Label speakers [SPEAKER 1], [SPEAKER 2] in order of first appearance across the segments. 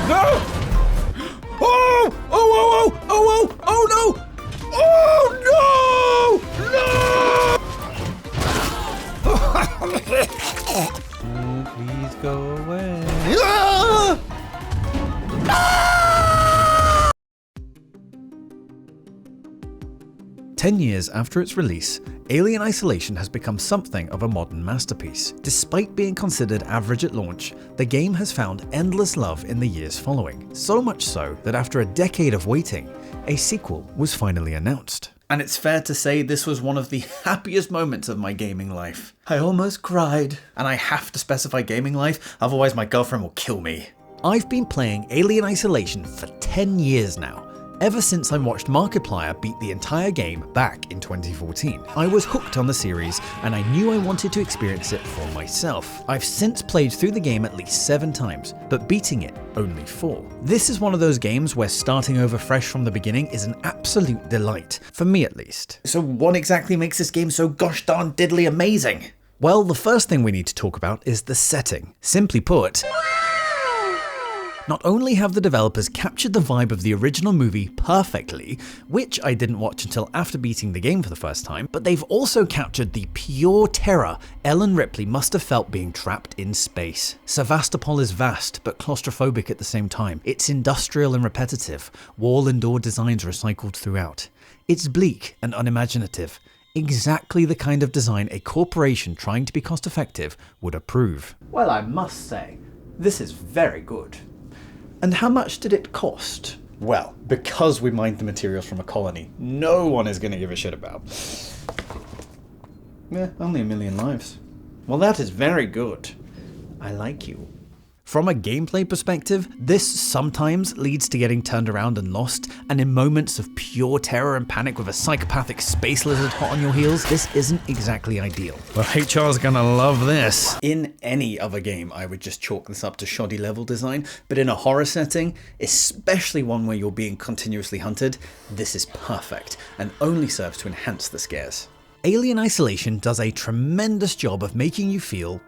[SPEAKER 1] No! Oh! Oh! Oh! Oh! Oh! Oh! No! Oh no! No! Please go away. Ah! 10 years after its release, Alien Isolation has become something of a modern masterpiece. Despite being considered average at launch, the game has found endless love in the years following. So much so that after a decade of waiting, a sequel was finally announced. And it's fair to say this was one of the happiest moments of my gaming life. I almost cried. And I have to specify gaming life, otherwise my girlfriend will kill me. I've been playing Alien Isolation for 10 years now. Ever since I watched Markiplier beat the entire game back in 2014. I was hooked on the series and I knew I wanted to experience it for myself. I've since played through the game at least 7 times, but beating it only 4. This is one of those games where starting over fresh from the beginning is an absolute delight, for me at least. So what exactly makes this game so gosh darn diddly amazing? Well, the first thing we need to talk about is the setting. Simply put, not only have the developers captured the vibe of the original movie perfectly, which I didn't watch until after beating the game for the first time, but they've also captured the pure terror Ellen Ripley must have felt being trapped in space. Sevastopol is vast, but claustrophobic at the same time. It's industrial and repetitive, wall and door designs recycled throughout. It's bleak and unimaginative. Exactly the kind of design a corporation trying to be cost effective would approve. Well, I must say, this is very good. And how much did it cost? Well, because we mined the materials from a colony no one is going to give a shit about. Yeah, only 1 million lives. Well, that is very good. I like you. From a gameplay perspective, this sometimes leads to getting turned around and lost, and in moments of pure terror and panic with a psychopathic space lizard hot on your heels, this isn't exactly ideal. Well, HR's gonna love this. In any other game, I would just chalk this up to shoddy level design, but in a horror setting, especially one where you're being continuously hunted, this is perfect, and only serves to enhance the scares. Alien Isolation does a tremendous job of making you feel,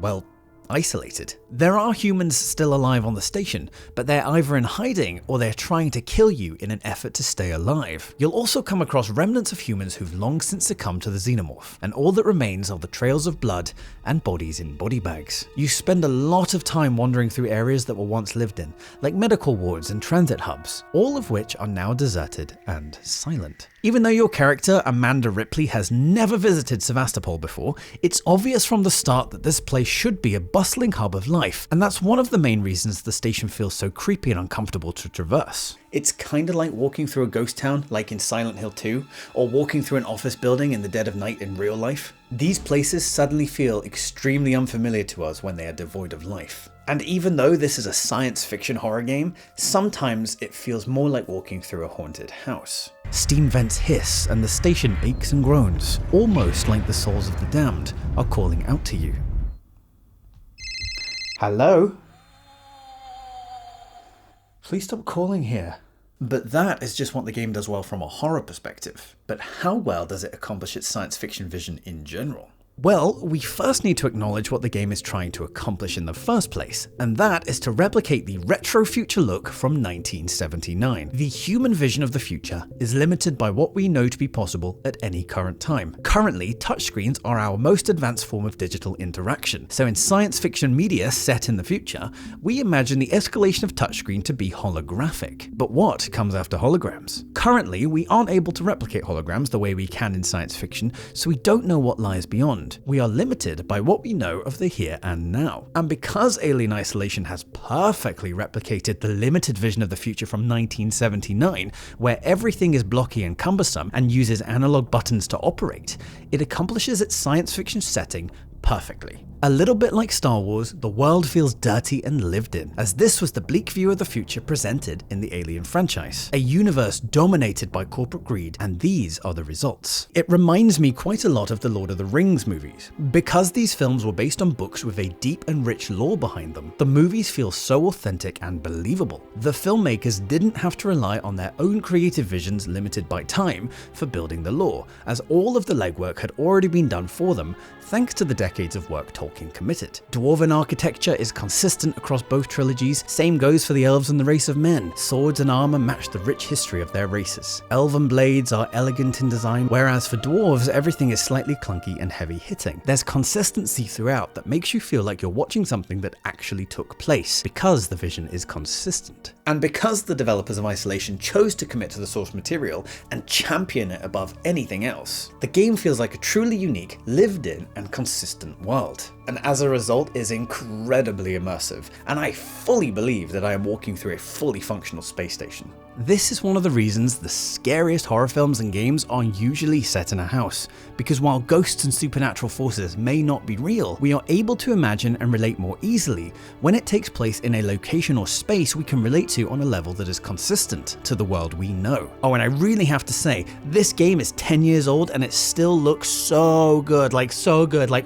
[SPEAKER 1] well, isolated. There are humans still alive on the station, but they're either in hiding or they're trying to kill you in an effort to stay alive. You'll also come across remnants of humans who've long since succumbed to the xenomorph, and all that remains are the trails of blood and bodies in body bags. You spend a lot of time wandering through areas that were once lived in, like medical wards and transit hubs, all of which are now deserted and silent. Even though your character, Amanda Ripley, has never visited Sevastopol before, it's obvious from the start that this place should be a bustling hub of life, and that's one of the main reasons the station feels so creepy and uncomfortable to traverse. It's kinda like walking through a ghost town, like in Silent Hill 2, or walking through an office building in the dead of night in real life. These places suddenly feel extremely unfamiliar to us when they are devoid of life. And even though this is a science fiction horror game, sometimes it feels more like walking through a haunted house. Steam vents hiss and the station aches and groans, almost like the souls of the damned are calling out to you. Hello? Please stop calling here. But that is just what the game does well from a horror perspective. But how well does it accomplish its science fiction vision in general? Well, we first need to acknowledge what the game is trying to accomplish in the first place, and that is to replicate the retro future look from 1979. The human vision of the future is limited by what we know to be possible at any current time. Currently, touchscreens are our most advanced form of digital interaction, so in science fiction media set in the future, we imagine the escalation of touchscreen to be holographic. But what comes after holograms? Currently, we aren't able to replicate holograms the way we can in science fiction, so we don't know what lies beyond. We are limited by what we know of the here and now. And because Alien Isolation has perfectly replicated the limited vision of the future from 1979, where everything is blocky and cumbersome and uses analog buttons to operate, it accomplishes its science fiction setting perfectly. A little bit like Star Wars, the world feels dirty and lived in, as this was the bleak view of the future presented in the Alien franchise. A universe dominated by corporate greed, and these are the results. It reminds me quite a lot of the Lord of the Rings movies. Because these films were based on books with a deep and rich lore behind them, the movies feel so authentic and believable. The filmmakers didn't have to rely on their own creative visions limited by time for building the lore, as all of the legwork had already been done for them thanks to the decades decades of work Tolkien committed. Dwarven architecture is consistent across both trilogies, same goes for the elves and the race of men. Swords and armor match the rich history of their races. Elven blades are elegant in design, whereas for dwarves, everything is slightly clunky and heavy hitting. There's consistency throughout that makes you feel like you're watching something that actually took place, because the vision is consistent. And because the developers of Isolation chose to commit to the source material and champion it above anything else, the game feels like a truly unique, lived in and consistent world. And as a result is incredibly immersive, and I fully believe that I am walking through a fully functional space station. This is one of the reasons the scariest horror films and games are usually set in a house, because while ghosts and supernatural forces may not be real, we are able to imagine and relate more easily when it takes place in a location or space we can relate to on a level that is consistent to the world we know. Oh, and I really have to say, this game is 10 years old and it still looks so good, like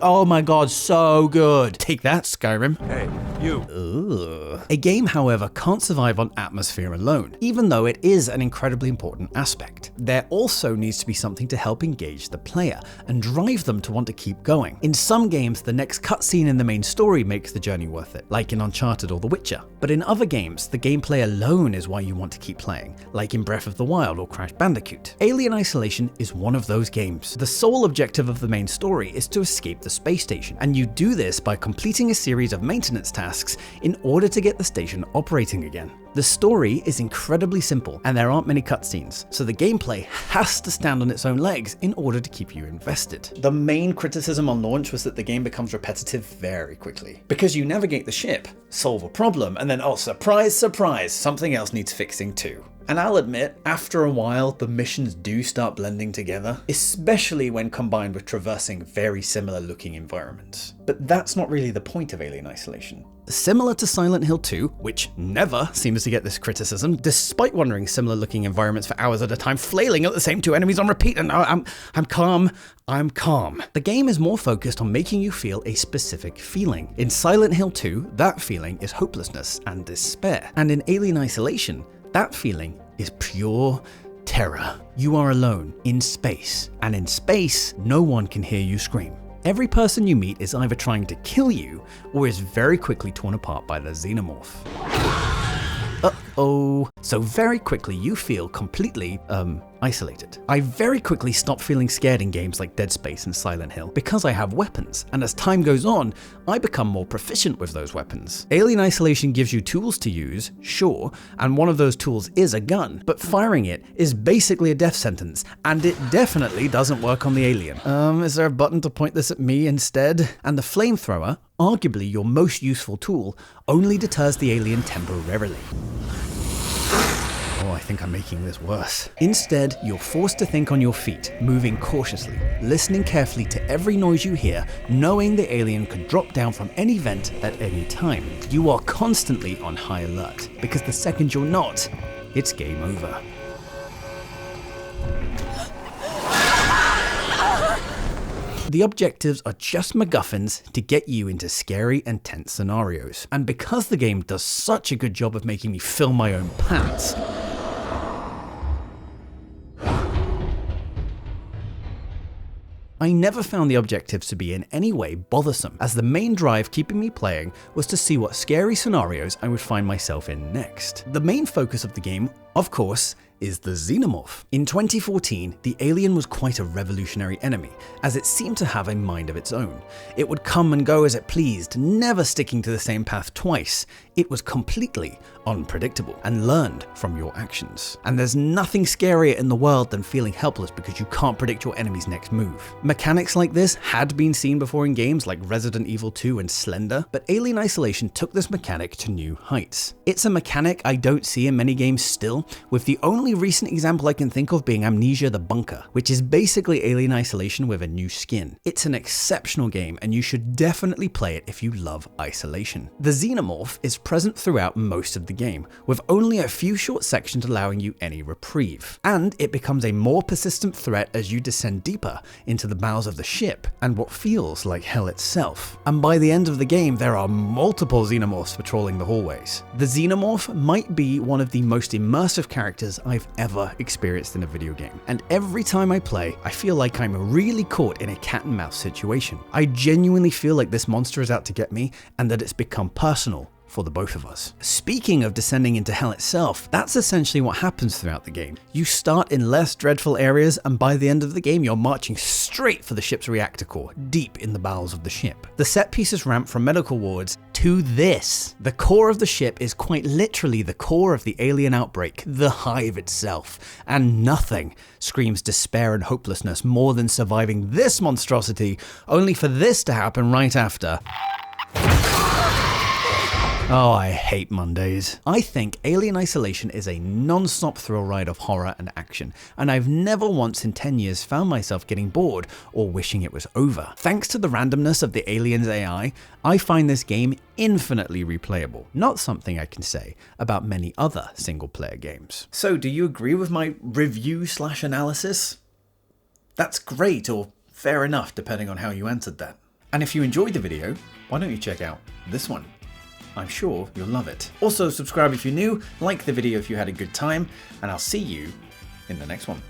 [SPEAKER 1] oh my god, so good. Take that, Skyrim.
[SPEAKER 2] Hey, you.
[SPEAKER 1] Ugh. A game, however, can't survive on atmosphere alone, even though it is an incredibly important aspect. There also needs to be something to help engage the player and drive them to want to keep going. In some games, the next cutscene in the main story makes the journey worth it, like in Uncharted or The Witcher. But in other games, the gameplay alone is why you want to keep playing, like in Breath of the Wild or Crash Bandicoot. Alien Isolation is one of those games. The sole objective of the main story is to escape the space station, and you do this by completing a series of maintenance tasks in order to get the station operating again. The story is incredibly simple, and there aren't many cutscenes, so the gameplay has to stand on its own legs in order to keep you invested. The main criticism on launch was that the game becomes repetitive very quickly, because you navigate the ship, solve a problem, and then, oh surprise, surprise, something else needs fixing too. And I'll admit, after a while, the missions do start blending together, especially when combined with traversing very similar looking environments. But that's not really the point of Alien Isolation. Similar to Silent Hill 2, which never seems to get this criticism, despite wandering similar looking environments for hours at a time, flailing at the same two enemies on repeat, and I'm calm. The game is more focused on making you feel a specific feeling. In Silent Hill 2, that feeling is hopelessness and despair. And in Alien Isolation, that feeling is pure terror. You are alone in space, and in space, no one can hear you scream. Every person you meet is either trying to kill you or is very quickly torn apart by the xenomorph. Uh-oh. So very quickly you feel completely, isolated. I very quickly stopped feeling scared in games like Dead Space and Silent Hill because I have weapons, and as time goes on, I become more proficient with those weapons. Alien Isolation gives you tools to use, sure, and one of those tools is a gun, but firing it is basically a death sentence, and it definitely doesn't work on the alien. Is there a button to point this at me instead? And the flamethrower, arguably your most useful tool, only deters the alien temporarily. Oh, I think I'm making this worse. Instead, you're forced to think on your feet, moving cautiously, listening carefully to every noise you hear, knowing the alien could drop down from any vent at any time. You are constantly on high alert, because the second you're not, it's game over. The objectives are just MacGuffins to get you into scary and tense scenarios. And because the game does such a good job of making me fill my own pants, I never found the objectives to be in any way bothersome, as the main drive keeping me playing was to see what scary scenarios I would find myself in next. The main focus of the game, of course, is the xenomorph. In 2014, the alien was quite a revolutionary enemy, as it seemed to have a mind of its own. It would come and go as it pleased, never sticking to the same path twice. It was completely unpredictable and learned from your actions. And there's nothing scarier in the world than feeling helpless because you can't predict your enemy's next move. Mechanics like this had been seen before in games like Resident Evil 2 and Slender, but Alien Isolation took this mechanic to new heights. It's a mechanic I don't see in many games still, with the only recent example I can think of being Amnesia the Bunker, which is basically Alien Isolation with a new skin. It's an exceptional game, and you should definitely play it if you love Isolation. The xenomorph is present throughout most of the game, with only a few short sections allowing you any reprieve. And it becomes a more persistent threat as you descend deeper into the bowels of the ship and what feels like hell itself. And by the end of the game, there are multiple xenomorphs patrolling the hallways. The xenomorph might be one of the most immersive of characters I've ever experienced in a video game. And every time I play, I feel like I'm really caught in a cat and mouse situation. I genuinely feel like this monster is out to get me and that it's become personal for the both of us. Speaking of descending into hell itself, that's essentially what happens throughout the game. You start in less dreadful areas, and by the end of the game, you're marching straight for the ship's reactor core, deep in the bowels of the ship. The set pieces ramp from medical wards to this. The core of the ship is quite literally the core of the alien outbreak, the hive itself, and nothing screams despair and hopelessness more than surviving this monstrosity, only for this to happen right after. Oh, I hate Mondays. I think Alien Isolation is a non-stop thrill ride of horror and action, and I've never once in 10 years found myself getting bored or wishing it was over. Thanks to the randomness of the Alien's AI, I find this game infinitely replayable. Not something I can say about many other single-player games. So, do you agree with my review/analysis? That's great, or fair enough, depending on how you answered that. And if you enjoyed the video, why don't you check out this one? I'm sure you'll love it. Also, subscribe if you're new, like the video if you had a good time, and I'll see you in the next one.